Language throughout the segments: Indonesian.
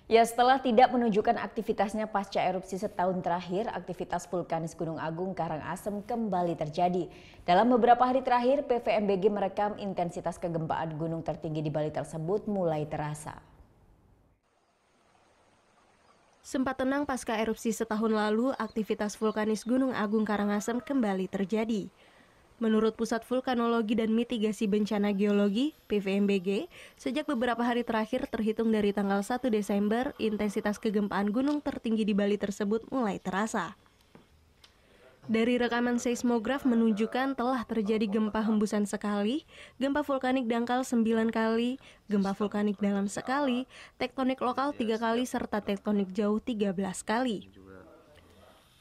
Ya, setelah tidak menunjukkan aktivitasnya pasca erupsi setahun terakhir, aktivitas vulkanis Gunung Agung Karangasem kembali terjadi. Dalam beberapa hari terakhir, PVMBG merekam intensitas kegempaan gunung tertinggi di Bali tersebut mulai terasa. Sempat tenang pasca erupsi setahun lalu, aktivitas vulkanis Gunung Agung Karangasem kembali terjadi. Menurut Pusat Vulkanologi dan Mitigasi Bencana Geologi (PVMBG), sejak beberapa hari terakhir terhitung dari tanggal 1 Desember, intensitas kegempaan gunung tertinggi di Bali tersebut mulai terasa. Dari rekaman seismograf menunjukkan telah terjadi gempa hembusan sekali, gempa vulkanik dangkal 9 kali, gempa vulkanik dalam sekali, tektonik lokal 3 kali, serta tektonik jauh 13 kali.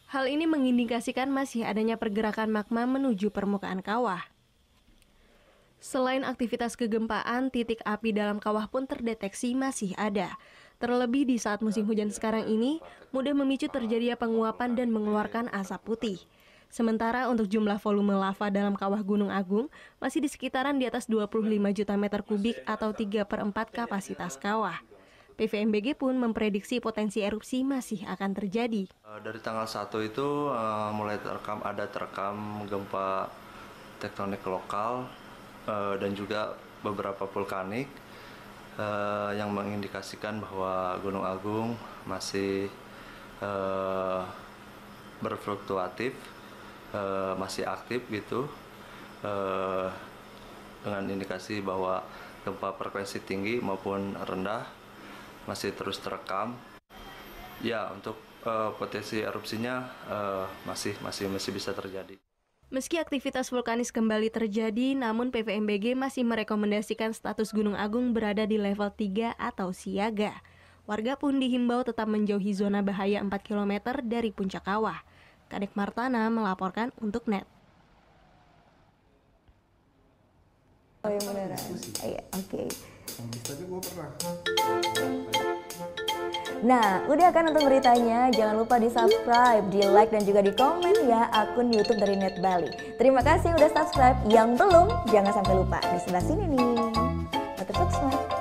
Hal ini mengindikasikan masih adanya pergerakan magma menuju permukaan kawah. Selain aktivitas kegempaan, titik api dalam kawah pun terdeteksi masih ada. Terlebih di saat musim hujan sekarang ini, mudah memicu terjadinya penguapan dan mengeluarkan asap putih. Sementara untuk jumlah volume lava dalam kawah Gunung Agung masih di sekitaran di atas 25 juta meter kubik atau 3/4 kapasitas kawah. PVMBG pun memprediksi potensi erupsi masih akan terjadi. Dari tanggal 1 itu mulai terekam gempa tektonik lokal dan juga beberapa vulkanik yang mengindikasikan bahwa Gunung Agung masih berfluktuatif, masih aktif gitu, dengan indikasi bahwa gempa frekuensi tinggi maupun rendah masih terus terekam. Ya, untuk potensi erupsinya masih bisa terjadi. Meski aktivitas vulkanis kembali terjadi, namun PVMBG masih merekomendasikan status Gunung Agung berada di level 3 atau siaga. Warga pun dihimbau tetap menjauhi zona bahaya 4 km dari puncak kawah. Kadek Martana melaporkan untuk NET. Oh ya beneran. Iya, oke. Nah, udah kan untuk beritanya? Jangan lupa di-subscribe, di-like, dan juga di-komen ya akun YouTube dari Net Bali. Terima kasih udah subscribe. Yang belum, jangan sampai lupa. Di sebelah sini nih. Subscribe.